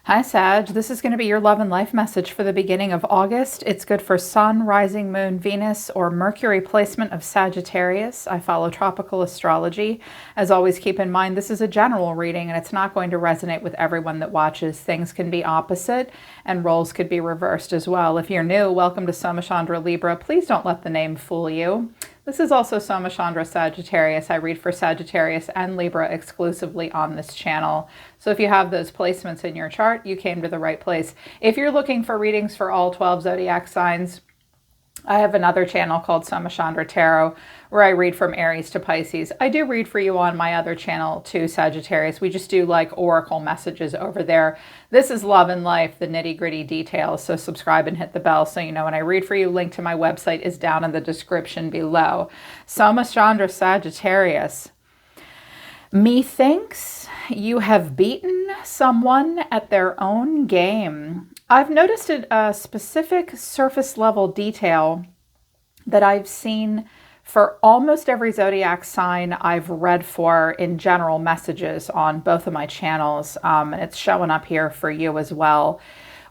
Hi, Sag. This is going to be your love and life message for the beginning of August. It's good for Sun, Rising Moon, Venus, or Mercury placement of Sagittarius. I follow tropical astrology. As always, keep in mind this is a general reading and it's not going to resonate with everyone that watches. Things can be opposite and roles could be reversed as well. If you're new, welcome to Somachandra Libra. Please don't let the name fool you. This is also Somachandra Sagittarius. I read for Sagittarius and Libra exclusively on this channel. So if you have those placements in your chart, you came to the right place. If you're looking for readings for all 12 zodiac signs, I have another channel called Somachandra Tarot where I read from Aries to Pisces. I do read for you on my other channel too, Sagittarius. We just do like oracle messages over there. This is love and life, the nitty gritty details. So subscribe and hit the bell so you know when I read for you. Link to my website is down in the description below. Somachandra Sagittarius. Methinks you have beaten someone at their own game. I've noticed a specific surface level detail that I've seen for almost every zodiac sign I've read for in general messages on both of my channels. And it's showing up here for you as well,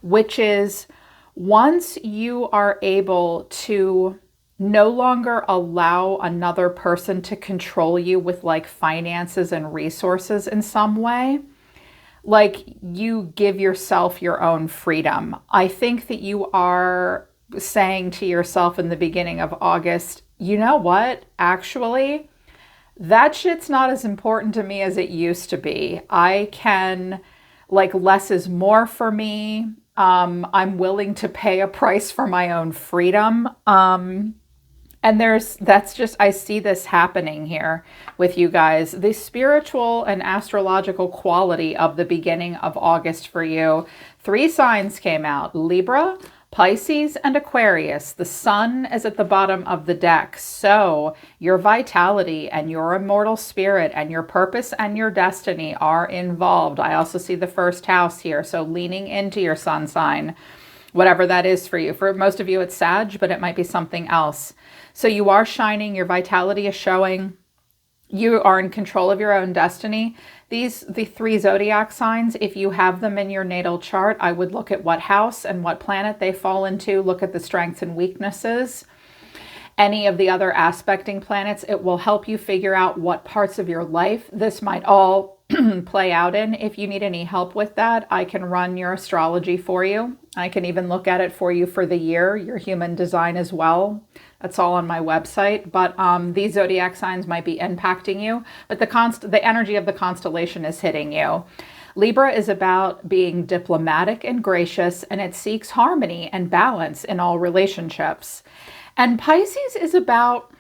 which is once you are able to no longer allow another person to control you with like finances and resources in some way, like you give yourself your own freedom. I think that you are saying to yourself in the beginning of August, you know what? Actually, that shit's not as important to me as it used to be. I can, like, less is more for me. I'm willing to pay a price for my own freedom. And I see this happening here with you guys. The spiritual and astrological quality of the beginning of August for you. 3 signs came out: Libra, Pisces, and Aquarius. The sun is at the bottom of the deck. So your vitality and your immortal spirit and your purpose and your destiny are involved. I also see the first house here. So leaning into your sun sign, whatever that is for you. For most of you, it's Sag, but it might be something else. So you are shining, your vitality is showing, you are in control of your own destiny. The 3 zodiac signs, if you have them in your natal chart, I would look at what house and what planet they fall into, look at the strengths and weaknesses. Any of the other aspecting planets, it will help you figure out what parts of your life this might all play out in. If you need any help with that, I can run your astrology for you. I can even look at it for you for the year, your human design as well. That's all on my website. But these zodiac signs might be impacting you, but the energy of the constellation is hitting you. Libra is about being diplomatic and gracious, and it seeks harmony and balance in all relationships. And Pisces is about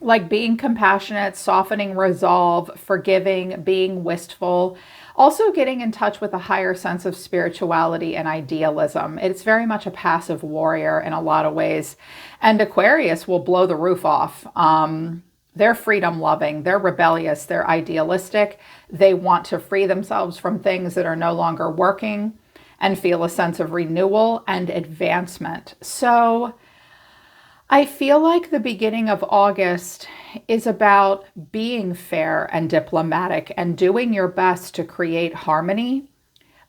like being compassionate, softening resolve, forgiving, being wistful, also getting in touch with a higher sense of spirituality and idealism. It's very much a passive warrior in a lot of ways. And Aquarius will blow the roof off. They're freedom loving, they're rebellious, they're idealistic. They want to free themselves from things that are no longer working and feel a sense of renewal and advancement. So I feel like the beginning of August is about being fair and diplomatic and doing your best to create harmony.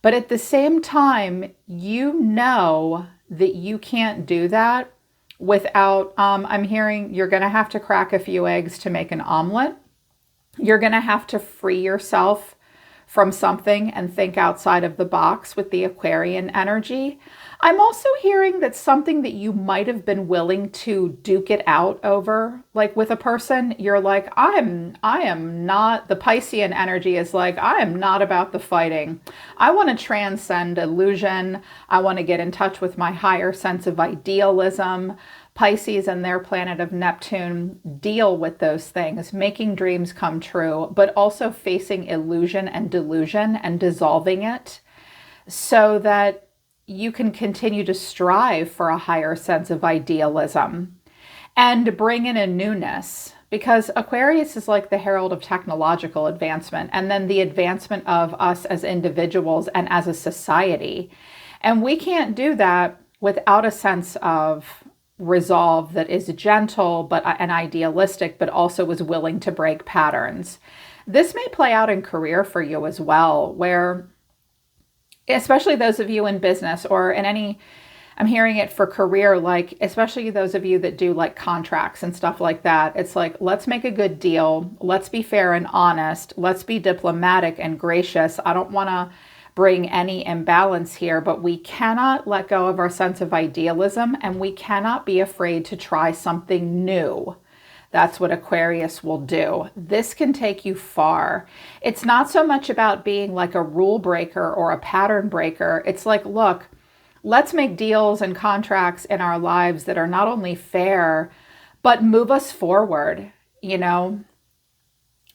But at the same time, you know that you can't do that without, I'm hearing you're going to have to crack a few eggs to make an omelet. You're going to have to free yourself from something and think outside of the box with the Aquarian energy. I'm also hearing that something that you might have been willing to duke it out over, like with a person, you're like, I am not, the Piscean energy is like, I am not about the fighting. I want to transcend illusion. I want to get in touch with my higher sense of idealism. Pisces and their planet of Neptune deal with those things, making dreams come true, but also facing illusion and delusion and dissolving it so that you can continue to strive for a higher sense of idealism and bring in a newness, because Aquarius is like the herald of technological advancement and then the advancement of us as individuals and as a society. And we can't do that without a sense of resolve that is gentle and idealistic, but also is willing to break patterns. This may play out in career for you as well, where especially those of you in business or in any, I'm hearing it for career, like especially those of you that do like contracts and stuff like that. It's like, let's make a good deal. Let's be fair and honest. Let's be diplomatic and gracious. I don't want to bring any imbalance here, but we cannot let go of our sense of idealism, and we cannot be afraid to try something new. That's what Aquarius will do. This can take you far. It's not so much about being like a rule breaker or a pattern breaker. It's like, look, let's make deals and contracts in our lives that are not only fair, but move us forward, you know,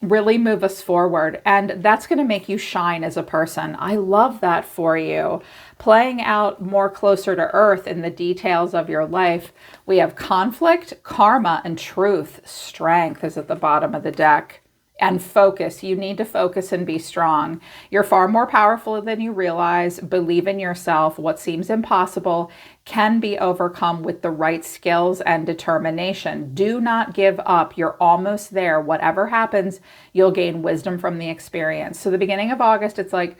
really move us forward. And that's going to make you shine as a person. I love that for you. Playing out more closer to earth in the details of your life. We have conflict, karma, and truth. Strength is at the bottom of the deck. And focus. You need to focus and be strong. You're far more powerful than you realize. Believe in yourself. What seems impossible can be overcome with the right skills and determination. Do not give up. You're almost there. Whatever happens, you'll gain wisdom from the experience. So the beginning of August, it's like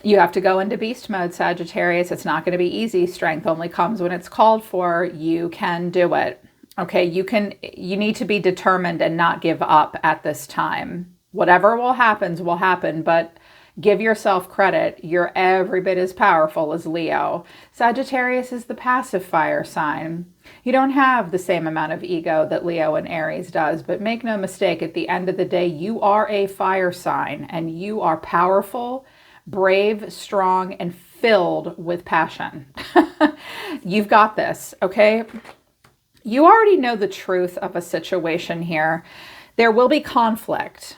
you have to go into beast mode, Sagittarius. It's not going to be easy. Strength only comes when it's called for. You can do it. Okay, you need to be determined and not give up at this time. Whatever will happen, but give yourself credit. You're every bit as powerful as Leo. Sagittarius is the passive fire sign. You don't have the same amount of ego that Leo and Aries does, but make no mistake, at the end of the day, you are a fire sign, and you are powerful, brave, strong, and filled with passion. You've got this, okay? You already know the truth of a situation here. There will be conflict.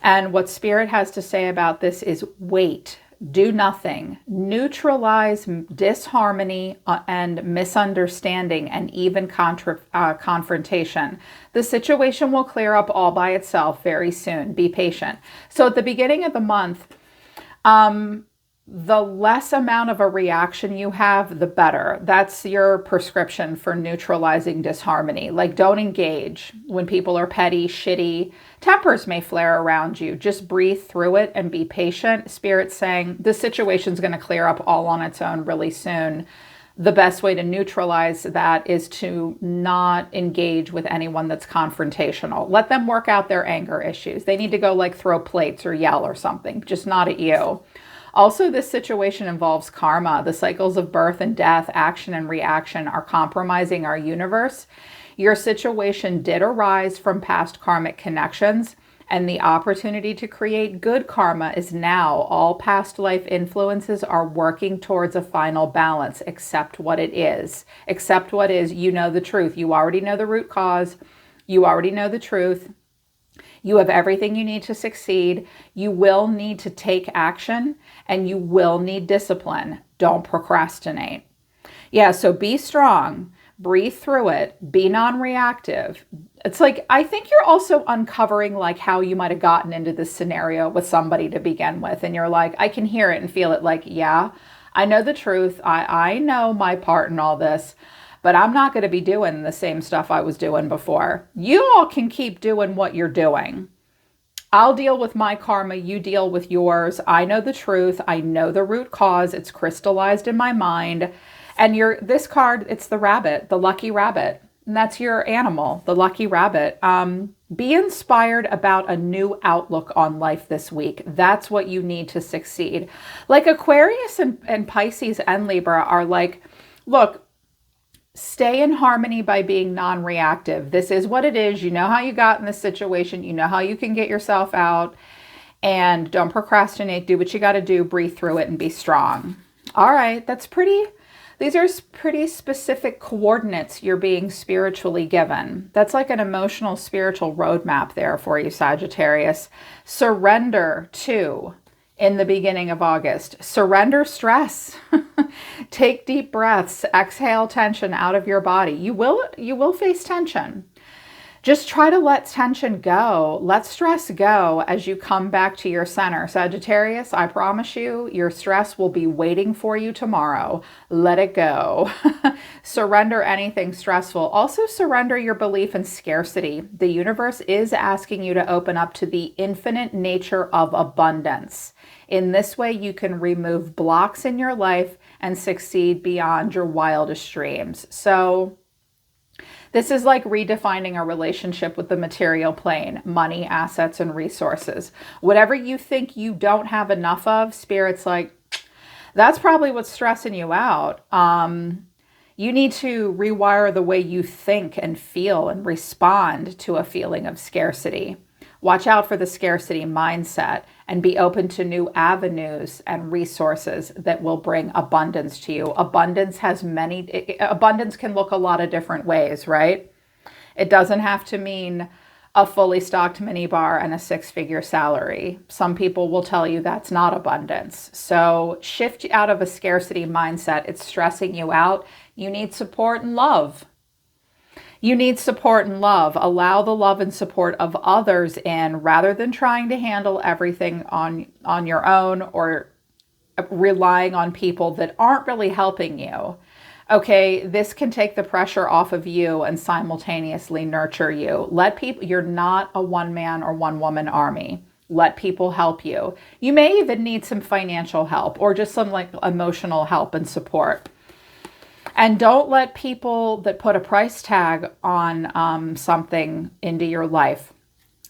And what Spirit has to say about this is wait, do nothing, neutralize disharmony and misunderstanding and even confrontation. The situation will clear up all by itself very soon. Be patient. So at the beginning of the month, the less amount of a reaction you have, the better. That's your prescription for neutralizing disharmony. Like, don't engage when people are petty, shitty. Tempers may flare around you. Just breathe through it and be patient. Spirit's saying the situation's going to clear up all on its own really soon. The best way to neutralize that is to not engage with anyone that's confrontational. Let them work out their anger issues. They need to go like throw plates or yell or something, just not at you. Also, this situation involves karma. The cycles of birth and death, action and reaction are compromising our universe. Your situation did arise from past karmic connections, and the opportunity to create good karma is now. All past life influences are working towards a final balance. Accept what it is. Accept what is. You know the truth. You already know the root cause. You already know the truth. You have everything you need to succeed. You will need to take action, and you will need discipline. Don't procrastinate. Yeah, so be strong. Breathe through it. Be non-reactive. It's like, I think you're also uncovering like how you might have gotten into this scenario with somebody to begin with. And you're like, I can hear it and feel it like, yeah, I know the truth. I know my part in all this. But I'm not going to be doing the same stuff I was doing before. You all can keep doing what you're doing. I'll deal with my karma. You deal with yours. I know the truth. I know the root cause. It's crystallized in my mind. And this card, it's the rabbit, the lucky rabbit. And that's your animal, the lucky rabbit. Be inspired about a new outlook on life this week. That's what you need to succeed. Like Aquarius and Pisces and Libra are like, look, stay in harmony by being non-reactive. This is what it is. You know how you got in this situation. You know how you can get yourself out. And don't procrastinate. Do what you got to do. Breathe through it and be strong. All right. These are pretty specific coordinates you're being spiritually given. That's like an emotional, spiritual roadmap there for you, Sagittarius. Surrender to in the beginning of August. Surrender stress. Take deep breaths. Exhale tension out of your body. You will face tension. Just try to let tension go. Let stress go as you come back to your center. Sagittarius, I promise you, your stress will be waiting for you tomorrow. Let it go. Surrender anything stressful. Also surrender your belief in scarcity. The universe is asking you to open up to the infinite nature of abundance. In this way, you can remove blocks in your life and succeed beyond your wildest dreams. So this is like redefining a relationship with the material plane, money, assets, and resources. Whatever you think you don't have enough of, Spirit's like, that's probably what's stressing you out. You need to rewire the way you think and feel and respond to a feeling of scarcity. Watch out for the scarcity mindset and be open to new avenues and resources that will bring abundance to you. Abundance can look a lot of different ways, right? It doesn't have to mean a fully stocked minibar and a six-figure salary. Some people will tell you that's not abundance. So shift out of a scarcity mindset. It's stressing you out. You need support and love. You need support and love. Allow the love and support of others in rather than trying to handle everything on your own or relying on people that aren't really helping you. Okay, this can take the pressure off of you and simultaneously nurture you. You're not a one-man or one-woman army. Let people help you. You may even need some financial help or just some like emotional help and support. And don't let people that put a price tag on something into your life.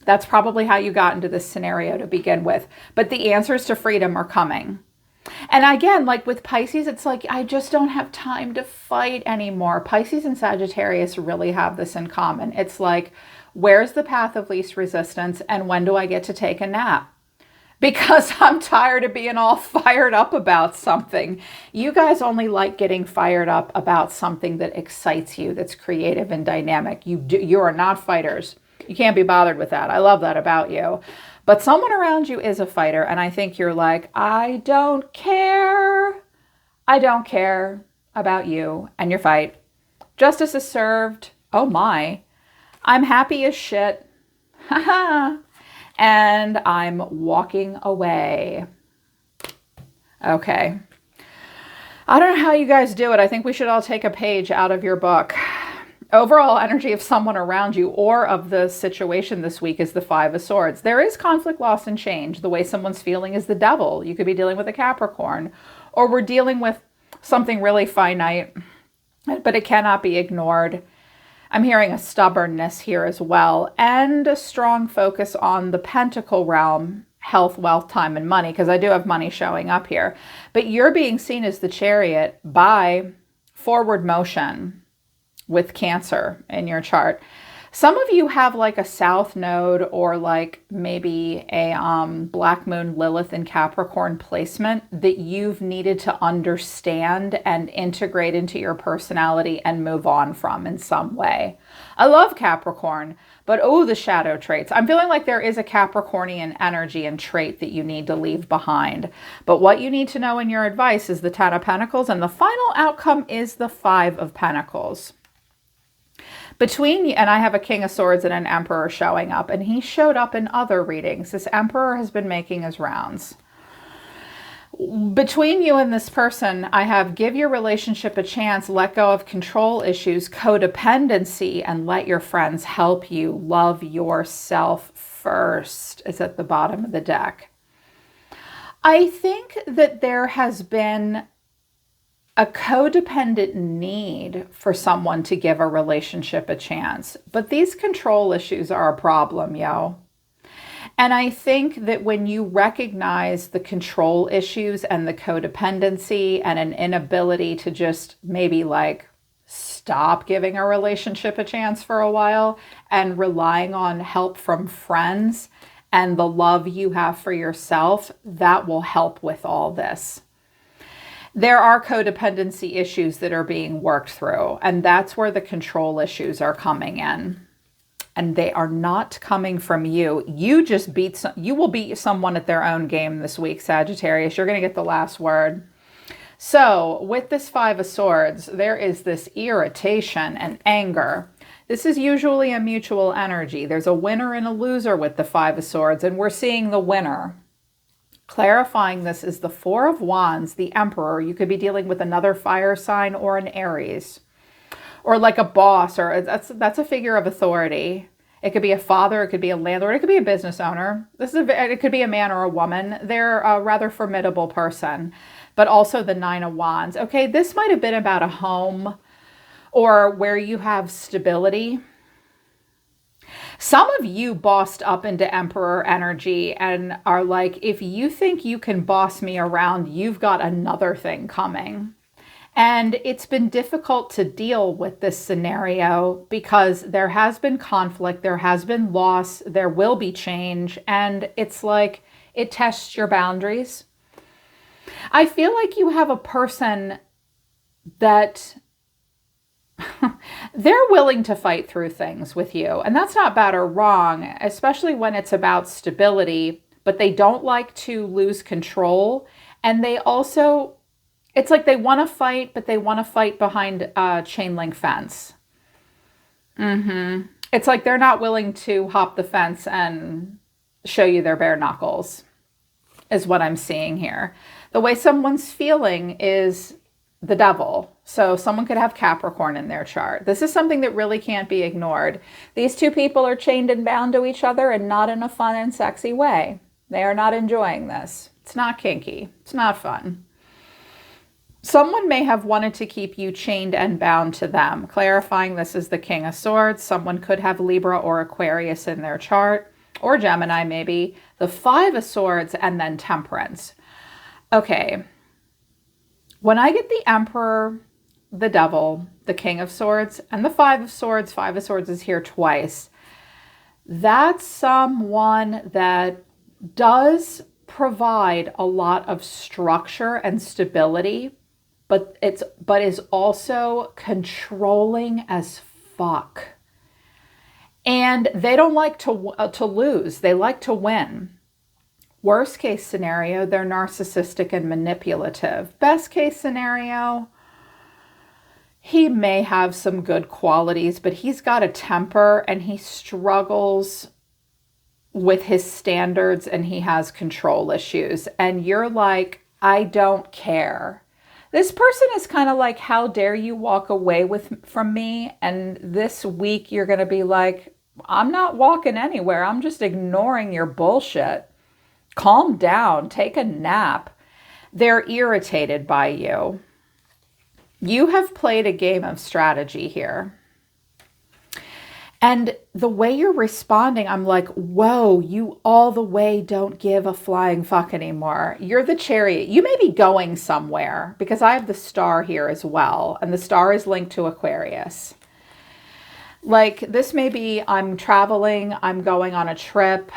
That's probably how you got into this scenario to begin with. But the answers to freedom are coming. And again, like with Pisces, it's like, I just don't have time to fight anymore. Pisces and Sagittarius really have this in common. It's like, where's the path of least resistance and when do I get to take a nap? Because I'm tired of being all fired up about something. You guys only like getting fired up about something that excites you, that's creative and dynamic. You are not fighters. You can't be bothered with that. I love that about you. But someone around you is a fighter, and I think you're like, I don't care. I don't care about you and your fight. Justice is served. Oh my. I'm happy as shit. Haha. And I'm walking away. Okay. I don't know how you guys do it. I think we should all take a page out of your book. Overall energy of someone around you or of the situation this week is the Five of Swords. There is conflict, loss, and change. The way someone's feeling is the devil. You could be dealing with a Capricorn, or we're dealing with something really finite, but it cannot be ignored. I'm hearing a stubbornness here as well, and a strong focus on the Pentacle realm, health, wealth, time, and money, because I do have money showing up here. But you're being seen as the Chariot by forward motion with Cancer in your chart. Some of you have like a South Node or like maybe a Black Moon Lilith in Capricorn placement that you've needed to understand and integrate into your personality and move on from in some way. I love Capricorn, but oh, the shadow traits. I'm feeling like there is a Capricornian energy and trait that you need to leave behind. But what you need to know in your advice is the Ten of Pentacles, and the final outcome is the Five of Pentacles. And I have a King of Swords and an Emperor showing up, and he showed up in other readings. This Emperor has been making his rounds. Between you and this person, I have give your relationship a chance, let go of control issues, codependency, and let your friends help you. Love yourself first is at the bottom of the deck. I think that there has been a codependent need for someone to give a relationship a chance. But these control issues are a problem, yo. And I think that when you recognize the control issues and the codependency and an inability to just maybe like stop giving a relationship a chance for a while and relying on help from friends and the love you have for yourself, that will help with all this. There are codependency issues that are being worked through, and that's where the control issues are coming in. And they are not coming from you. You will beat someone at their own game this week, Sagittarius. You're going to get the last word. So with this Five of Swords, there is this irritation and anger This is usually a mutual energy. There's a winner and a loser with the Five of Swords, and we're seeing the winner. Clarifying this is the Four of Wands, the Emperor. You could be dealing with another fire sign or an Aries, or like a boss, or that's a figure of authority. It could be a father, it could be a landlord, it could be a business owner. It could be a man or a woman. They're a rather formidable person, but also the Nine of Wands. Okay, this might have been about a home or where you have stability. Some of you bossed up into Emperor energy and are like, if you think you can boss me around, you've got another thing coming. And it's been difficult to deal with this scenario because there has been conflict, there has been loss, there will be change, and it's like it tests your boundaries. I feel like you have a person that they're willing to fight through things with you. And that's not bad or wrong, especially when it's about stability, but they don't like to lose control. And they also, it's like they want to fight, but they want to fight behind a chain link fence. It's like they're not willing to hop the fence and show you their bare knuckles, is what I'm seeing here. The way someone's feeling is the devil. So someone could have Capricorn in their chart. This is something that really can't be ignored. These two people are chained and bound to each other, and not in a fun and sexy way. They are not enjoying this. It's not kinky. It's not fun. Someone may have wanted to keep you chained and bound to them. Clarifying, this is the King of Swords. Someone could have Libra or Aquarius in their chart, or Gemini maybe. The Five of Swords, and then Temperance. Okay. When I get the Emperor, the Devil, the King of Swords, and the Five of Swords is here twice. That's someone that does provide a lot of structure and stability, but is also controlling as fuck. And they don't like to lose. They like to win. Worst case scenario, they're narcissistic and manipulative. Best case scenario, he may have some good qualities, but he's got a temper and he struggles with his standards and he has control issues. And you're like, I don't care. This person is kind of like, how dare you walk away from me? And this week you're going to be like, I'm not walking anywhere. I'm just ignoring your bullshit. Calm down, take a nap. They're irritated by you. You have played a game of strategy here. And the way you're responding, I'm like, whoa, you all the way don't give a flying fuck anymore. You're the Chariot. You may be going somewhere because I have the Star here as well. And the Star is linked to Aquarius. Like this may be, I'm traveling, I'm going on a trip.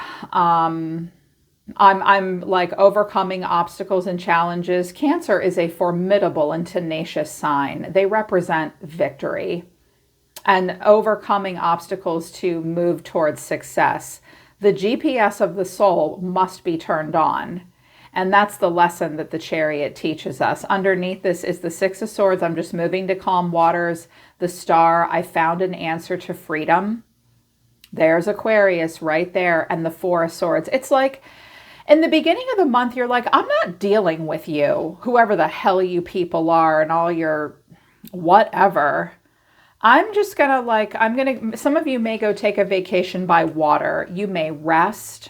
I'm like overcoming obstacles and challenges. Cancer is a formidable and tenacious sign. They represent victory and overcoming obstacles to move towards success. The GPS of the soul must be turned on. And that's the lesson that the Chariot teaches us. Underneath this is the Six of Swords. I'm just moving to calm waters. The Star, I found an answer to freedom. There's Aquarius right there. And the Four of Swords. It's like, in the beginning of the month, you're like, I'm not dealing with you, whoever the hell you people are and all your whatever. I'm just gonna some of you may go take a vacation by water. You may rest.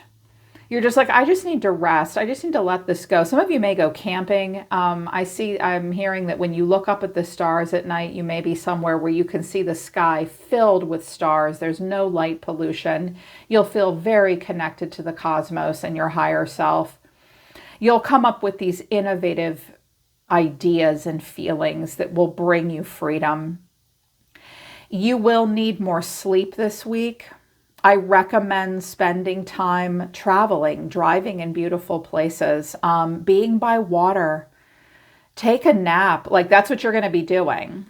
You're just like, I just need to rest. I just need to let this go. Some of you may go camping. I'm hearing that when you look up at the stars at night, you may be somewhere where you can see the sky filled with stars. There's no light pollution. You'll feel very connected to the cosmos and your higher self. You'll come up with these innovative ideas and feelings that will bring you freedom. You will need more sleep this week. I recommend spending time traveling, driving in beautiful places, being by water. Take a nap. Like that's what you're going to be doing.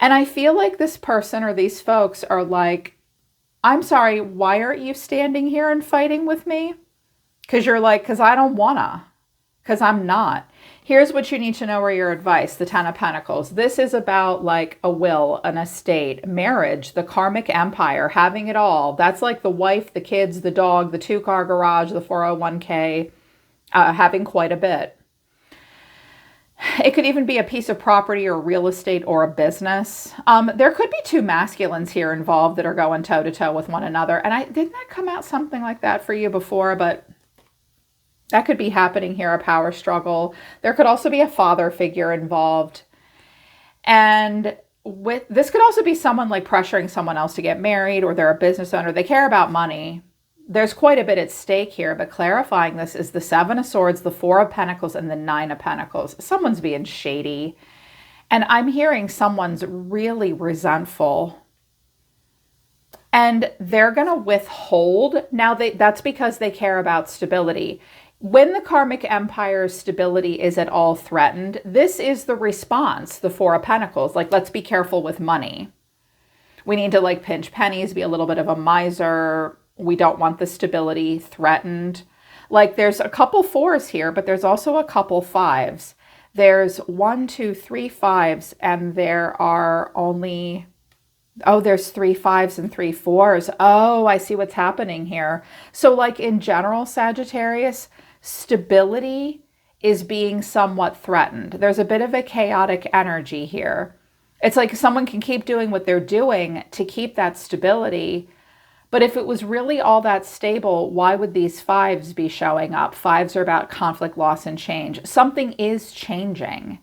And I feel like this person or these folks are like, I'm sorry, why aren't you standing here and fighting with me? Because you're like, because I don't want to. Because I'm not. Here's what you need to know, or your advice, the Ten of Pentacles. This is about like a will, an estate, marriage, the karmic empire, having it all. That's like the wife, the kids, the dog, the 2-car garage, the 401k, having quite a bit. It could even be a piece of property or real estate or a business. There could be 2 masculines here involved that are going toe-to-toe with one another. And didn't that come out something like that for you before? But that could be happening here, a power struggle. There could also be a father figure involved. And this could also be someone like pressuring someone else to get married, or they're a business owner. They care about money. There's quite a bit at stake here, but clarifying this is the 7 of Swords, the 4 of Pentacles, and the 9 of Pentacles. Someone's being shady. And I'm hearing someone's really resentful. And they're going to withhold. Now, that's because they care about stability. When the karmic empire's stability is at all threatened, this is the response, the 4 of Pentacles. Like, let's be careful with money. We need to like pinch pennies, be a little bit of a miser. We don't want the stability threatened. Like, there's a couple 4s here, but there's also a couple 5s. There's 1, 2, 3 5s, and there are only, there's 3 5s and 3 4s. Oh, I see what's happening here. So like in general, Sagittarius, stability is being somewhat threatened. There's a bit of a chaotic energy here. It's like someone can keep doing what they're doing to keep that stability. But if it was really all that stable, why would these 5s be showing up? 5s are about conflict, loss, and change. Something is changing,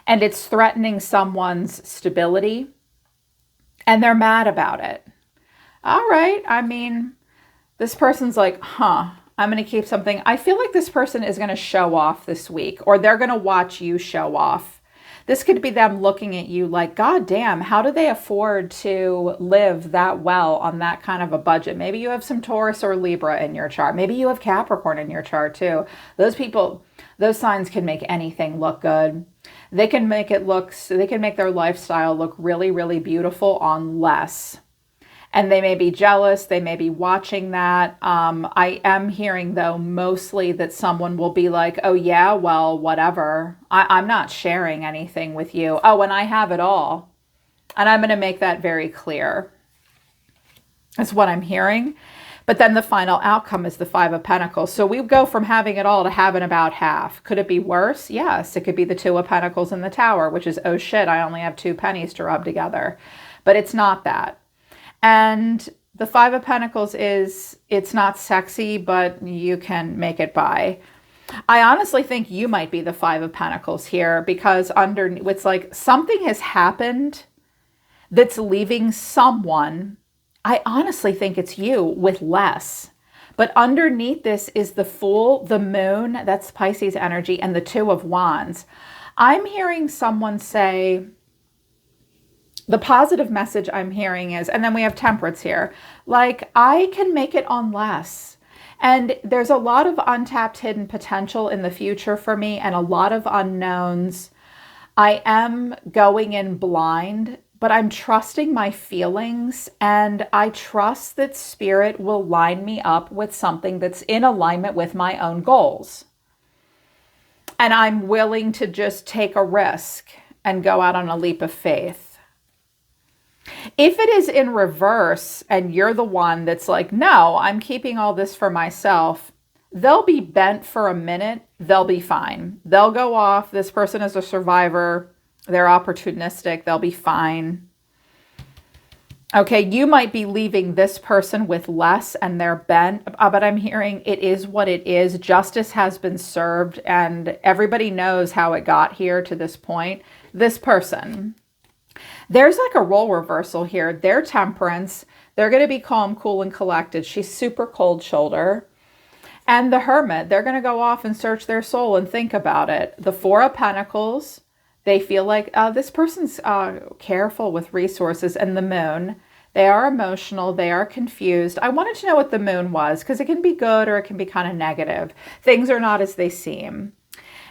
and it's threatening someone's stability, and they're mad about it. All right. I mean, this person's like, I'm going to keep something. I feel like this person is going to show off this week, or they're going to watch you show off. This could be them looking at you like, God damn, how do they afford to live that well on that kind of a budget? Maybe you have some Taurus or Libra in your chart. Maybe you have Capricorn in your chart too. Those people, those signs can make anything look good. They can make their lifestyle look really, really beautiful on less. And they may be jealous. They may be watching that. I am hearing, though, mostly that someone will be like, oh, yeah, well, whatever. I'm not sharing anything with you. Oh, and I have it all. And I'm going to make that very clear. That's what I'm hearing. But then the final outcome is the 5 of Pentacles. So we go from having it all to having about half. Could it be worse? Yes. It could be the 2 of Pentacles in the Tower, which is, oh, shit, I only have 2 pennies to rub together. But it's not that. And the 5 of Pentacles it's not sexy, but you can make it by. I honestly think you might be the 5 of Pentacles here, because it's like something has happened that's leaving someone. I honestly think it's you with less. But underneath this is the Fool, the Moon, that's Pisces energy, and the 2 of Wands. I'm hearing someone say, the positive message I'm hearing is, and then we have Temperance here, like, I can make it on less. And there's a lot of untapped hidden potential in the future for me, and a lot of unknowns. I am going in blind, but I'm trusting my feelings, and I trust that Spirit will line me up with something that's in alignment with my own goals. And I'm willing to just take a risk and go out on a leap of faith. If it is in reverse and you're the one that's like, no, I'm keeping all this for myself, they'll be bent for a minute. They'll be fine. They'll go off. This person is a survivor. They're opportunistic. They'll be fine. Okay, you might be leaving this person with less and they're bent, but I'm hearing it is what it is. Justice has been served and everybody knows how it got here to this point. This person, there's like a role reversal here. They're Temperance. They're going to be calm, cool, and collected. She's super cold shoulder. And the Hermit, they're going to go off and search their soul and think about it. The 4 of Pentacles, they feel like this person's careful with resources. And the Moon, they are emotional. They are confused. I wanted to know what the Moon was because it can be good or it can be kind of negative. Things are not as they seem.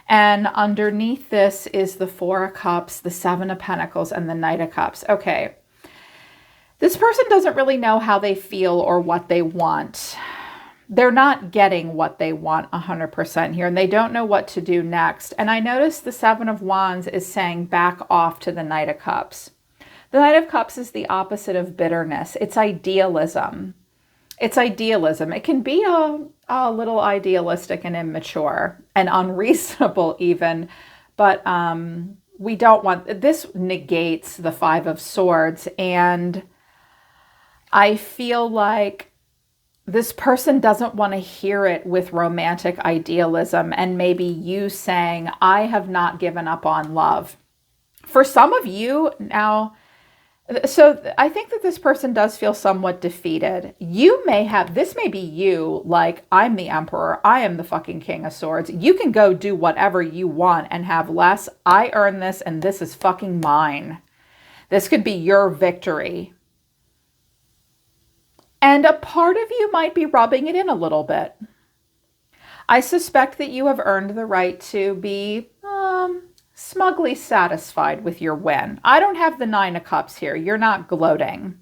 And underneath this is the 4 of Cups, the 7 of Pentacles, and the Knight of Cups. Okay. This person doesn't really know how they feel or what they want. they're not getting what they want 100% here, and they don't know what to do next. And I notice the Seven of Wands is saying back off to the Knight of Cups. The Knight of Cups is the opposite of bitterness. It's idealism. It's idealism. It can be a little idealistic and immature and unreasonable even, but we don't want, this negates the Five of Swords. And I feel like this person doesn't want to hear it with romantic idealism and maybe you saying, I have not given up on love. For some of you now, so I think that this person does feel somewhat defeated. You may have, this may be you, like, I'm the emperor. I am the fucking King of Swords. You can go do whatever you want and have less. I earned this and this is fucking mine. This could be your victory. And a part of you might be rubbing it in a little bit. I suspect that you have earned the right to be smugly satisfied with your win. I don't have the Nine of Cups here. You're not gloating.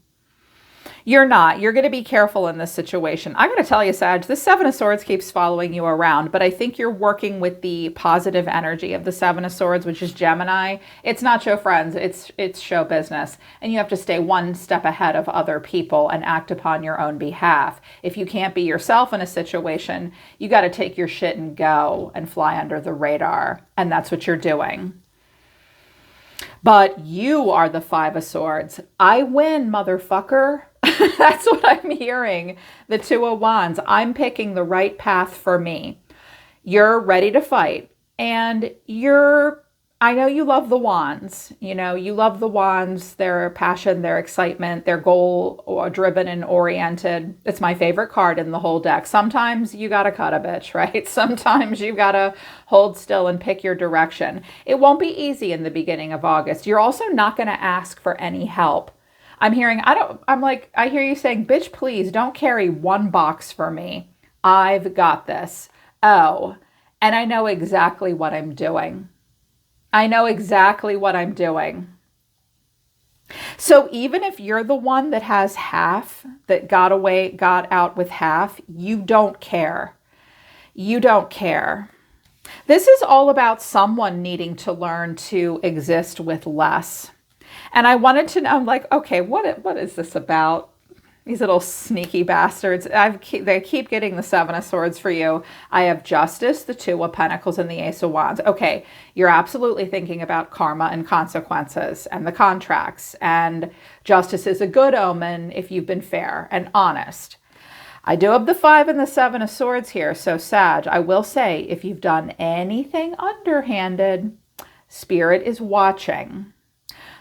You're not. You're going to be careful in this situation. I'm going to tell you, Sag, the Seven of Swords keeps following you around, but I think you're working with the positive energy of the Seven of Swords, which is Gemini. It's not show friends. It's show business. And you have to stay one step ahead of other people and act upon your own behalf. If you can't be yourself in a situation, you got to take your shit and go and fly under the radar. And that's what you're doing. But you are the Five of Swords. I win, motherfucker. That's what I'm hearing. The Two of Wands. I'm picking the right path for me. You're ready to fight. And I know you love the wands. You know, you love the wands, their passion, their excitement, their goal driven and oriented. It's my favorite card in the whole deck. Sometimes you got to cut a bitch, right? Sometimes you got to hold still and pick your direction. It won't be easy in the beginning of August. You're also not going to ask for any help. I hear you saying, bitch, please don't carry one box for me. I've got this. Oh, and I know exactly what I'm doing. I know exactly what I'm doing. So even if you're the one that has half, that got out with half, you don't care. You don't care. This is all about someone needing to learn to exist with less. And I wanted to know, I'm like, okay, what is this about? These little sneaky bastards. They keep getting the Seven of Swords for you. I have Justice, the Two of Pentacles, and the Ace of Wands. Okay, you're absolutely thinking about karma and consequences and the contracts. And Justice is a good omen if you've been fair and honest. I do have the Five and the Seven of Swords here. So Sag, I will say, if you've done anything underhanded, Spirit is watching.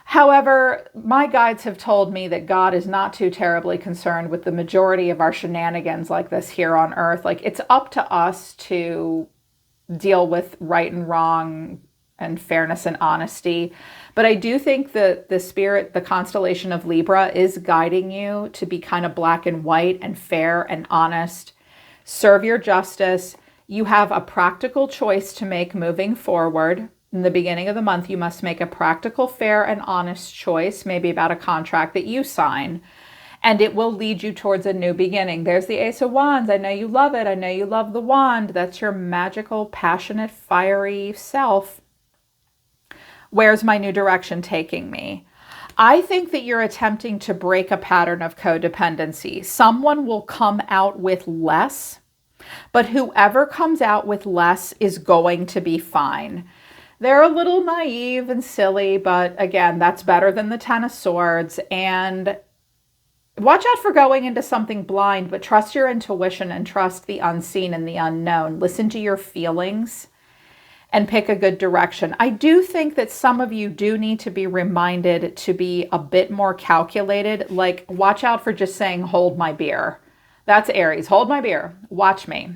However, my guides have told me that God is not too terribly concerned with the majority of our shenanigans like this here on Earth. Like, it's up to us to deal with right and wrong and fairness and honesty. But I do think that the spirit, the constellation of Libra, is guiding you to be kind of black and white and fair and honest. Serve your justice. You have a practical choice to make moving forward. In the beginning of the month, you must make a practical, fair, and honest choice, maybe about a contract that you sign, and it will lead you towards a new beginning. There's the Ace of Wands. I know you love it. I know you love the wand. That's your magical, passionate, fiery self. Where's my new direction taking me? I think that you're attempting to break a pattern of codependency. Someone will come out with less, but whoever comes out with less is going to be fine. They're a little naive and silly, but again, that's better than the Ten of Swords. And watch out for going into something blind, but trust your intuition and trust the unseen and the unknown. Listen to your feelings and pick a good direction. I do think that some of you do need to be reminded to be a bit more calculated. Like, watch out for just saying, hold my beer. That's Aries. Hold my beer. Watch me.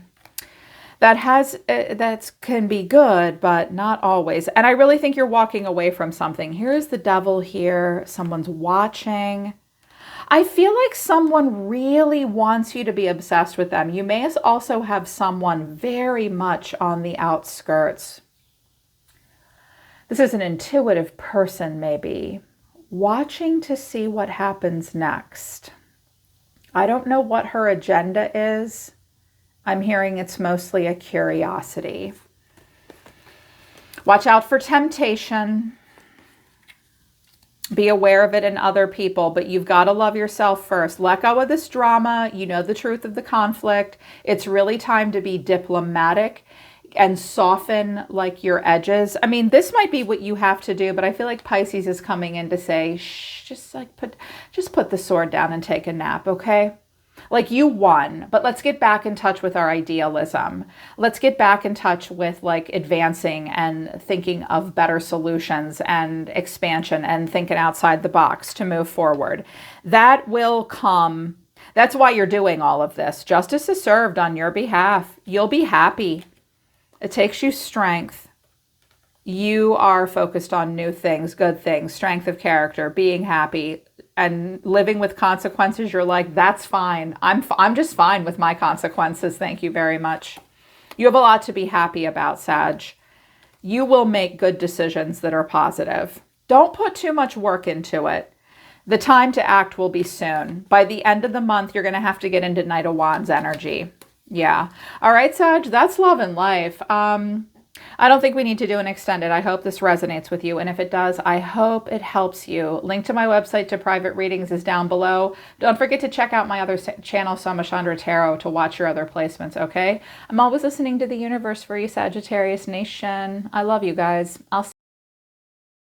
That can be good, but not always. And I really think you're walking away from something. Here's the Devil here. Someone's watching. I feel like someone really wants you to be obsessed with them. You may also have someone very much on the outskirts. This is an intuitive person, maybe, watching to see what happens next. I don't know what her agenda is. I'm hearing it's mostly a curiosity. Watch out for temptation. Be aware of it in other people, but you've got to love yourself first. Let go of this drama. You know the truth of the conflict. It's really time to be diplomatic and soften like your edges. I mean, this might be what you have to do, but I feel like Pisces is coming in to say, shh, just put the sword down and take a nap, okay? Like, you won, but let's get back in touch with our idealism. Let's get back in touch with like advancing and thinking of better solutions and expansion and thinking outside the box to move forward. That will come. That's why you're doing all of this. Justice is served on your behalf. You'll be happy. It takes you strength. You are focused on new things, good things, strength of character, being happy, and living with consequences. You're like, that's fine. I'm just fine with my consequences. Thank you very much. You have a lot to be happy about, Sag. You will make good decisions that are positive. Don't put too much work into it. The time to act will be soon. By the end of the month, you're going to have to get into Knight of Wands energy. Yeah. All right, Sag, that's love and life. I don't think we need to do an extended. I hope this resonates with you. And if it does, I hope it helps you. Link to my website to private readings is down below. Don't forget to check out my other channel, Somashandra Tarot, to watch your other placements, okay? I'm always listening to the universe for you, Sagittarius Nation. I love you guys. I'll see